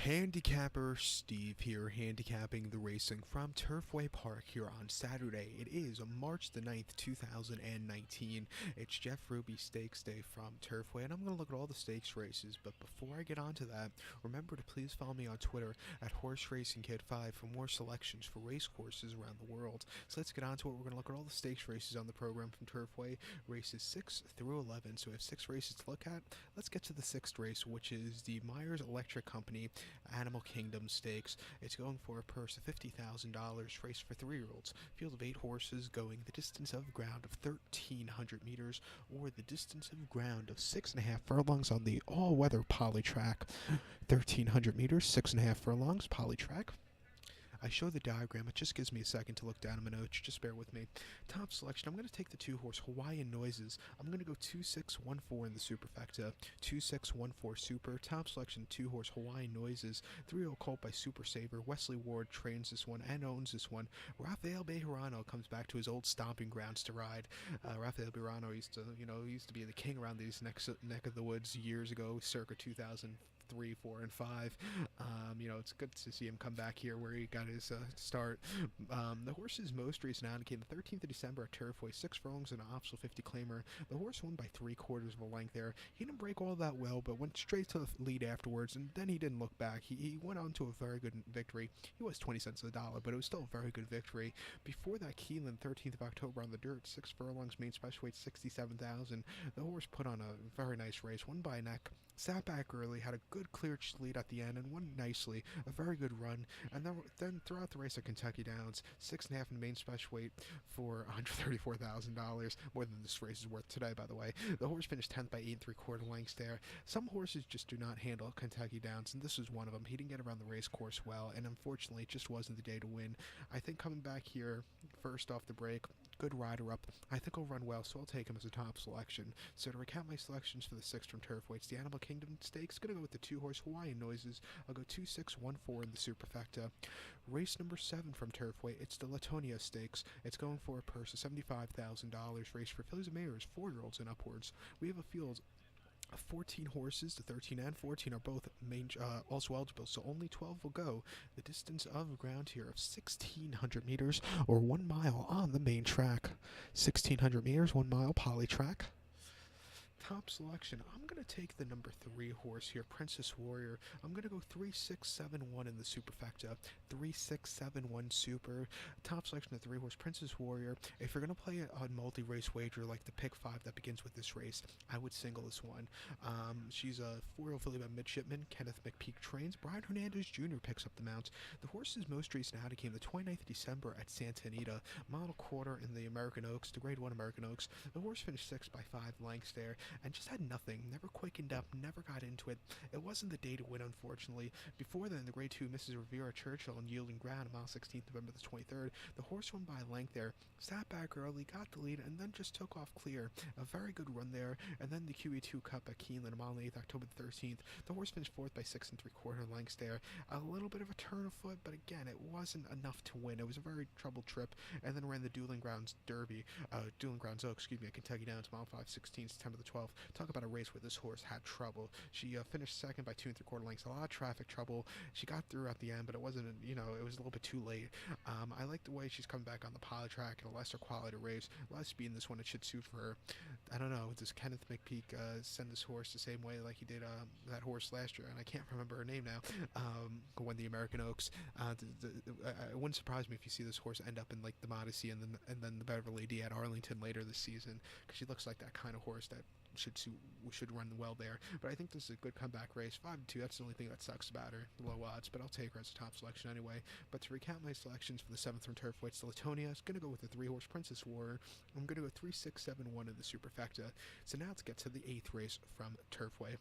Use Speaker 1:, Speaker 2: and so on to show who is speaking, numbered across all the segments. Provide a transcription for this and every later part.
Speaker 1: Handicapper Steve here, handicapping the racing from Turfway Park here on Saturday. It is March the 9th, 2019. It's Jeff Ruby Stakes Day from Turfway, and I'm going to look at all the stakes races. But before I get on to that, remember to please follow me on Twitter at Horse Racing Kid 5 for more selections for race courses around the world. So let's get on to it. We're going to look at all the stakes races on the program from Turfway, races 6 through 11. So we have 6 races to look at. Let's get to the 6th race, which is the Meijer Electric Company Animal Kingdom Stakes. It's going for a purse of $50,000, race for 3-year-olds. Field of 8 horses going the distance of ground of 1,300 meters, or the distance of ground of 6.5 furlongs on the all-weather poly track. 1,300 meters, 6.5 furlongs, poly track. I show the diagram. It just gives me a second to look down at my notes. Just bear with me. Top selection. I'm going to take the 2-horse Hawaiian Noises. I'm going to go 2-6-1-4 in the superfecta. 2-6-1-4 super. Top selection 2-horse Hawaiian Noises. 3-0 colt by Super Saver. Wesley Ward trains this one and owns this one. Rafael Bejarano comes back to his old stomping grounds to ride. Rafael Bejarano used to be the king around these neck of the woods years ago, circa 2003, 4, and 5. It's good to see him come back here where he got his start. The horse's most recent outing came the 13th of December at Turfway, 6 furlongs and an optional 50 claimer. The horse won by 3/4 of a length there. He didn't break all that well, but went straight to the lead afterwards, and then he didn't look back. He went on to a very good victory. He was 20 cents on the dollar, but it was still a very good victory. Before that, Keeneland, 13th of October on the dirt, 6 furlongs, main special weight 67,000. The horse put on a very nice race, won by a neck, sat back early, had a good clear lead at the end, and won nicely. A very good run. And then throughout the race at Kentucky Downs, 6.5 in main special weight for $134,000, more than this race is worth today, by the way. The horse finished 10th by 8 3/4 lengths there. Some horses just do not handle Kentucky Downs, and this was one of them. He didn't get around the race course well, and unfortunately, it just wasn't the day to win. I think coming back here, first off the break, good rider up. I think he'll run well, so I'll take him as a top selection. So to recap my selections for the 6th from Turfway, it's the Animal Kingdom Stakes. Going to go with the 2-horse Hawaiian Noises. I'll go 2-6-1-4 in the superfecta. Race number 7 from Turfway, it's the Latonia Stakes. It's going for a purse of $75,000. Race for fillies and mares, 4-year-olds and upwards. We have a field of 14 horses. The 13 and 14 are both also eligible, so only 12 will go. The distance of ground here of 1,600 meters, or 1 mile on the main track. 1,600 meters, 1 mile poly track. Top selection, I'm going to take the number 3 horse here, Princess Warrior. I'm going to go 3-6-7-1 in the superfecta. 3-6-7-1 super. Top selection of 3 horse, Princess Warrior. If you're going to play a multi-race wager like the pick 5 that begins with this race, I would single this one. She's a 4-year-old filly by Midshipman. Kenneth McPeak trains. Brian Hernandez Jr. picks up the mount. The horse's most recent outing came the 29th of December at Santa Anita. Model quarter in the American Oaks, the Grade 1 American Oaks. The horse finished 6th by 5 lengths there, and just had nothing, never quickened up, never got into it. It wasn't the day to win, unfortunately. Before then, the Grade 2 Mrs. Rivera Churchill on Yielding Ground, mile 16th, November the 23rd. The horse won by a length there, sat back early, got the lead, and then just took off clear. A very good run there, and then the QE2 Cup at Keeneland, mile 8th, October the 13th. The horse finished 4th by 6 3/4 lengths there. A little bit of a turn of foot, but again, it wasn't enough to win. It was a very troubled trip, and then ran the Dueling Grounds Derby, Dueling Grounds Oaks, at Kentucky Downs, mile 5, 16th, September the 12th. Talk about a race where this horse had trouble. She finished 2nd by 2 3/4 lengths. A lot of traffic trouble. She got through at the end, but it wasn't, it was a little bit too late. I like the way she's coming back on the poly track in a lesser quality race. A lot of speed in this one. It should suit for her. I don't know. Does Kenneth McPeak send this horse the same way like he did that horse last year? And I can't remember her name now. Won the American Oaks. It wouldn't surprise me if you see this horse end up in like the Modesty and then the Beverly D at Arlington later this season, because she looks like that kind of horse that should run well there. But I think this is a good comeback race. 5-2, that's the only thing that sucks about her. Low odds, but I'll take her as a top selection anyway. But to recap my selections for the 7th from Turfway, it's the Latonia. I'm going to go with the 3-horse Princess Warrior. I'm going to go 3-6-7-1 in the superfecta. So now let's get to the 8th race from Turfway,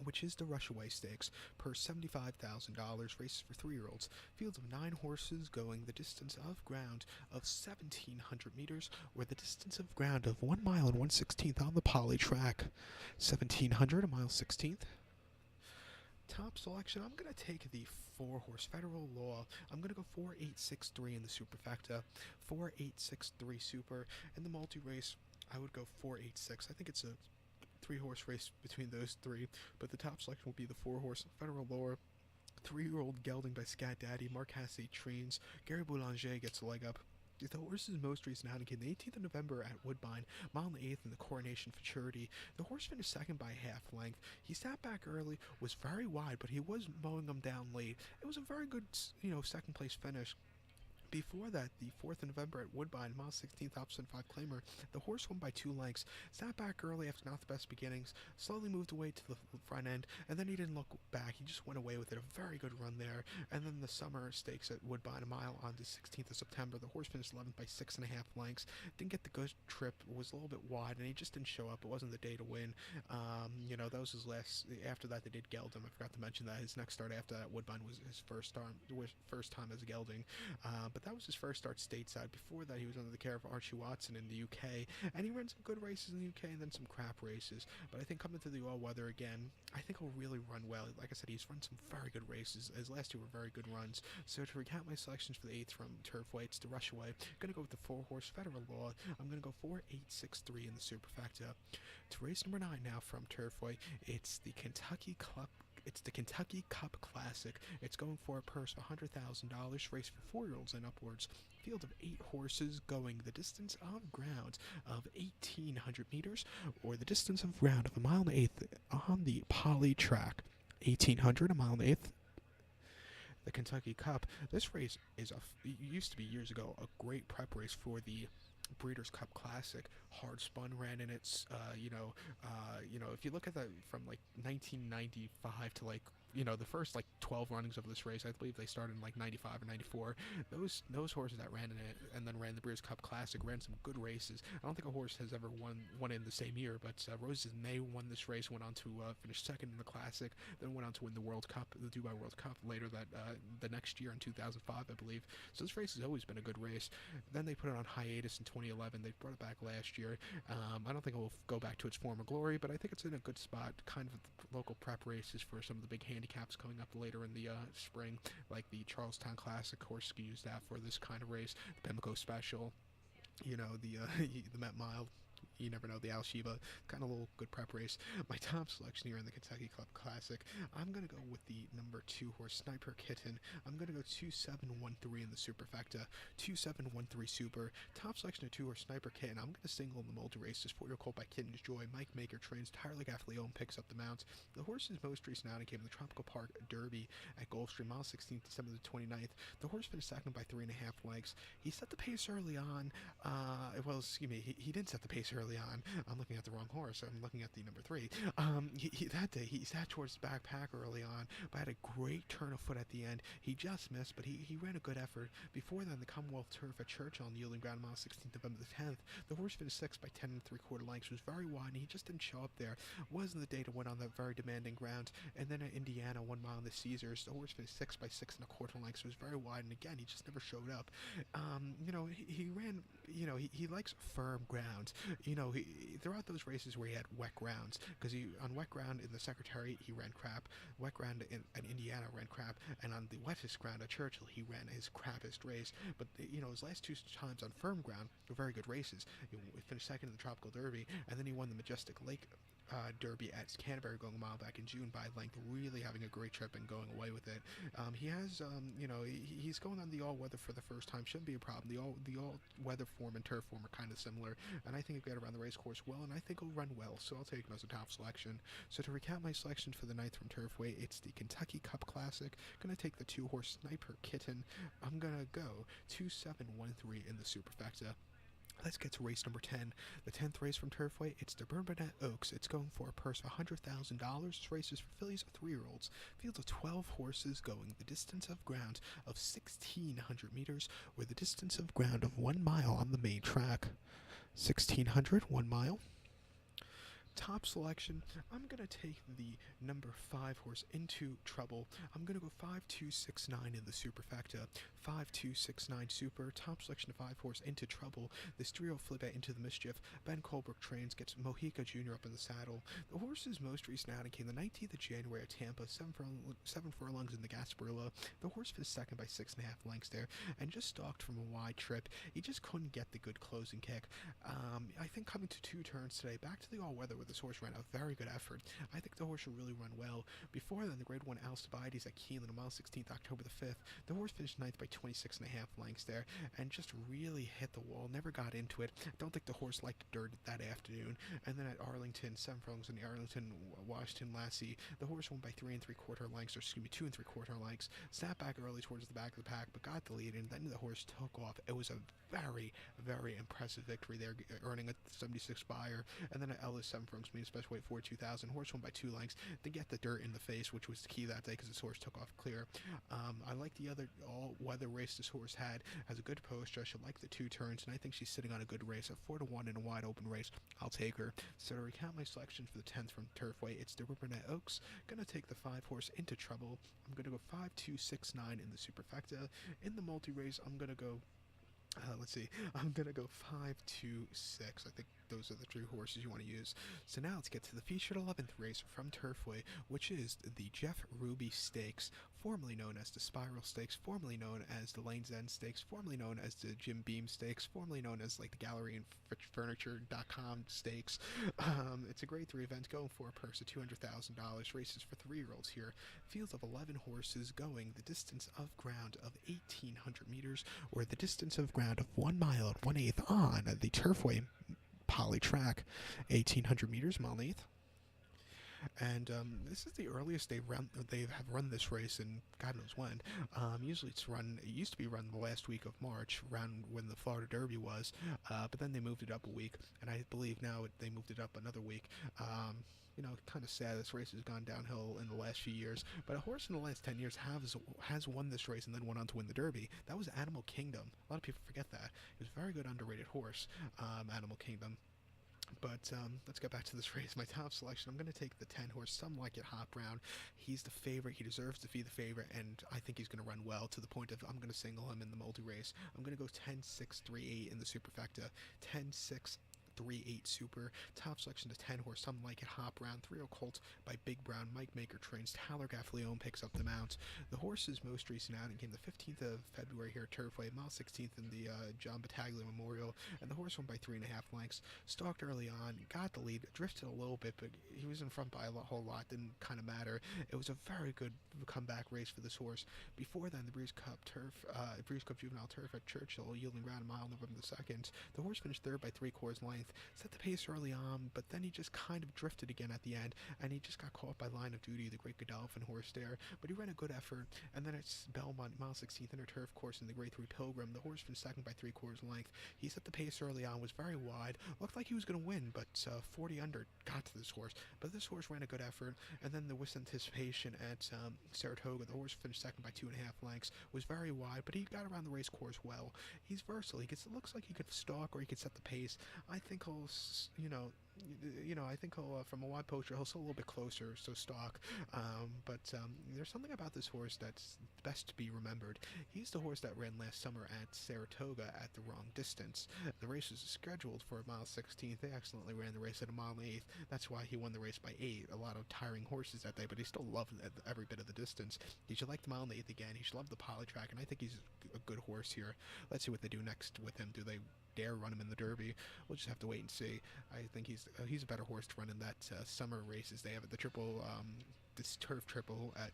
Speaker 1: which is the Rushaway Stakes, per $75,000, races for 3-year-olds. Fields of 9 horses going the distance of ground of 1,700 meters, or the distance of ground of 1 mile and 1/16 on the poly track. 1,700, a mile 16th. Top selection, I'm going to take the 4-horse Federal Law. I'm going to go 4-8-6-3 in the superfecta. 4-8-6-3 super. In the multi-race, I would go 4-8-6. I think it's a 3-horse race between those 3, but the top selection will be the 4-horse Federal Law. 3-year-old gelding by Scat Daddy, Mark Hasse trains, Gary Boulanger gets a leg up. The horse's most recent outing came the 18th of November at Woodbine, mile and 8th in the Coronation Futurity. The horse finished second by half length. He sat back early, was very wide, but he was mowing them down late. It was a very good, second place finish. Before that, the 4th of November at Woodbine, mile 16th opposite 5 claimer, the horse won by 2 lengths, sat back early after not the best beginnings, slowly moved away to the front end, and then he didn't look back. He just went away with it. A very good run there. And then the Summer Stakes at Woodbine, a mile on the 16th of September, the horse finished 11th by 6.5 lengths. Didn't get the good trip, was a little bit wide, and he just didn't show up. It wasn't the day to win. That was his last. After that, they did geld him. I forgot to mention that his next start after that at Woodbine was his first time as a gelding. But that was his first start stateside. Before that, he was under the care of Archie Watson in the UK, and he ran some good races in the UK and then some crap races. But I think coming to the all-weather again, I think he'll really run well. Like I said, he's run some very good races. His last 2 were very good runs. So to recap my selections for the 8th from Turfway, it's the Rushaway. I'm going to go with the 4-horse Federal Law. I'm going to go 4, 8, 6, 3 in the superfecta. To race number 9 now from Turfway, it's the Kentucky Cup Classic. It's going for a purse of $100,000, race for 4-year-olds and upwards. Field of 8 horses going the distance of ground of 1,800 meters, or the distance of ground of a mile and 1/8 on the poly track. 1,800, a mile and 1/8. The Kentucky Cup. This race is used to be years ago a great prep race for the Breeders' Cup Classic. Hard Spun ran in its, if you look at that from like 1995 to the first 12 runnings of this race, I believe they started in 95 or 94. Those horses that ran in it and then ran the Breeders' Cup Classic ran some good races. I don't think a horse has ever won in the same year, but Roses May won this race, went on to finish second in the Classic, then went on to win the World Cup, the Dubai World Cup later the next year in 2005, I believe. So this race has always been a good race. Then they put it on hiatus in 2011. They brought it back last year. I don't think it will go back to its former glory, but I think it's in a good spot, kind of the local prep races for some of the big handicaps coming up later in the spring, like the Charlestown Classic. Horse used that for this kind of race, the Pimlico Special, the Met Mile. You never know, the Alcibiades, kind of a little good prep race. My top selection here in the Kentucky Club Classic, I'm going to go with the number 2 horse, Sniper Kitten. I'm going to go 2713 in the superfecta, 2713 super. Top selection of 2 horse, Sniper Kitten. I'm going to single in the multi races. 4-year colt by Kitten's Joy. Mike Meijer trains. Tyler Gaffleone picks up the mount. The horse's most recent outing came in the Tropical Park Derby at Gulfstream, mile 16th, December the 29th. The horse finished second by 3.5 lengths. He set the pace early on. He didn't set the pace early on. I'm looking at the wrong horse. I'm looking at the number 3. That day he sat towards the back pack early on, but had a great turn of foot at the end. He just missed, but he ran a good effort. Before then, the Commonwealth Turf at Churchill on the yielding ground, mile 16th, November the 10th. The horse finished 6th by 10 3/4 lengths. Was very wide, and he just didn't show up there. Wasn't the day to win on that very demanding ground. And then at Indiana, 1 mile in the Caesars, the horse finished 6th by 6 1/4 lengths. Was very wide, and again, he just never showed up. He ran. He likes firm ground. Throughout those races where he had wet grounds, because on wet ground in the Secretariat he ran crap, wet ground in Indiana ran crap, and on the wettest ground at Churchill he ran his crappiest race. But his last 2 times on firm ground were very good races. He finished second in the Tropical Derby, and then he won the Majestic Lake Derby at Canterbury, going a mile back in June by length, really having a great trip and going away with it. He has, he's going on the all-weather for the first time. Shouldn't be a problem. The all-weather form and turf form are kind of similar, and I think he'll get around the race course well, and I think he'll run well, so I'll take him as a top selection. So to recap my selections for the 9th from Turfway, it's the Kentucky Cup Classic. I'm going to take the 2 horse Sniper Kitten. I'm going to go 2713 in the superfecta. Let's get to race number 10. The 10th race from Turfway, it's the Burnett Oaks. It's going for a purse of $100,000. This race is for fillies of 3-year-olds. Field of 12 horses going the distance of ground of 1,600 meters, or the distance of ground of 1 mile on the main track. 1,600, 1 mile. Top selection, I'm going to take the number 5 horse, Into Trouble. I'm going to go 5269 in the superfecta. 5269 super. Top selection of 5 horse, Into Trouble. This 3-year-old flip Into the Mischief. Ben Colbrook trains, gets Mojica Jr. up in the saddle. The horse's most recent outing came the 19th of January at Tampa, 7 furlongs in the Gasparilla. The horse finished second by 6.5 lengths there, and just stalked from a wide trip. He just couldn't get the good closing kick. I think coming to 2 turns today, back to the all-weather where this horse ran a very good effort. I think the horse should really run well. Before then, the Grade 1 Alcibiades at Keeneland on mile 16th, October the 5th. The horse finished ninth by 26.5 lengths there, and just really hit the wall, never got into it. I don't think the horse liked dirt that afternoon. And then at Arlington, 7 furlongs in the Arlington Washington Lassie, the horse won by 3 3/4 lengths, or excuse me, 2 3/4 lengths. Sat back early towards the back of the pack, but got the lead, and then the horse took off. It was a very, very impressive victory there, earning a 76 buyer. And then at Ellis, 7 furlongs, mean special weight 42,000. Horse won by 2 lengths to get the dirt in the face, which was the key that day because this horse took off clear. I like the other all-weather race this horse has a good posture. I should like the 2 turns, and I think she's sitting on a good race. At 4-1 in a wide open race, I'll take her. So to recount my selections for the 10th from Turfway, it's the Rubbernet Oaks. Gonna take the 5 horse Into Trouble. I'm gonna go 5, 2, 6, 9 in the superfecta. In the multi-race, I'm gonna go I'm going to go 5, 2, 6. I think those are the 3 horses you want to use. So now let's get to the featured 11th race from Turfway, which is the Jeff Ruby Stakes, formerly known as the Spiral Stakes, formerly known as the Lane's End Stakes, formerly known as the Jim Beam Stakes, formerly known as like the Gallery and Furniture.com Stakes. It's a grade 3 event going for a purse of $200,000. Races for 3-year-olds here. Field of 11 horses going the distance of ground of 1,800 meters, or the distance of ground of 1 mile and 1/8 on the Turfway poly track, 1,800 meters, mile and 1/8. And this is the earliest they have run this race in God knows when. Usually it used to be run the last week of March, around when the Florida Derby was, but then they moved it up a week, and I believe now they moved it up another week. Kind of sad this race has gone downhill in the last few years, but a horse in the last 10 years has won this race and then went on to win the Derby. That was Animal Kingdom. A lot of people forget that. It was a very good underrated horse, Animal Kingdom. But let's get back to this race. My top selection, I'm going to take the 10 horse, Some Like It Hot Brown. He's the favorite. He deserves to be the favorite, and I think he's going to run well to the point of I'm going to single him in the multi-race. I'm going to go 10-6-3-8 in the superfecta, 10-6 3-8 super. Top selection to 10 horse, Some Like It Hot Brown. 3-0 Colt by Big Brown. Mike Maker trains. Tyler Gaffleone picks up the mount. The horse's most recent outing came the 15th of February here at Turfway, mile 16th in the John Battaglia Memorial, and the horse won by 3.5 lengths. Stalked early on, got the lead, drifted a little bit, but he was in front by a whole lot. Didn't kind of matter. It was a very good comeback race for this horse. Before then, the Breeze Cup Juvenile Turf at Churchill, yielding ground a mile November the 2nd. The horse finished third by 3/4 length. Set the pace early on, but then he just kind of drifted again at the end, and he just got caught by Line of Duty, the great Godolphin horse there. But he ran a good effort, and then it's Belmont, mile 16th, inner turf course in the grade 3 Pilgrim. The horse finished second by 3/4 length. He set the pace early on, was very wide, looked like he was going to win, but 40 under got to this horse. But this horse ran a good effort, and then there was anticipation at Saratoga. The horse finished second by 2.5 lengths, was very wide, but he got around the race course well. He's versatile. It looks like he could stalk or he could set the pace. I think he'll, I think he'll, from a wide poacher, he'll sit a little bit closer, so stalk. But there's something about this horse that's best to be remembered. He's the horse that ran last summer at Saratoga at the wrong distance. The race was scheduled for mile 16th. They accidentally ran the race at a mile and 1/8. That's why he won the race by 8. A lot of tiring horses that day, but he still loved every bit of the distance. He should like the mile and 1/8 again. He should love the poly track, and I think he's a good horse here. Let's see what they do next with him. Do they dare run him in the Derby? We'll just have to wait and see. I think he's a better horse to run in that summer races they have at the this turf triple at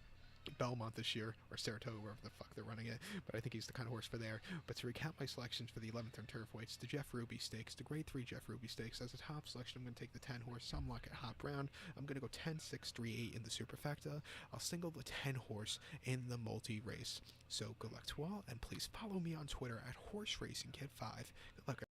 Speaker 1: Belmont this year, or Saratoga, wherever the fuck they're running it, but I think he's the kind of horse for there. But to recap my selections for the 11th and Turfway, it's the Jeff Ruby Stakes, the grade 3 Jeff Ruby Stakes. As a top selection, I'm going to take the 10 horse, Some Like It Hot Brown. I'm going to go 10-6-3-8 in the superfecta. I'll single the 10 horse in the multi-race. So good luck to all, and please follow me on Twitter at HorseRacingKid5. Good luck,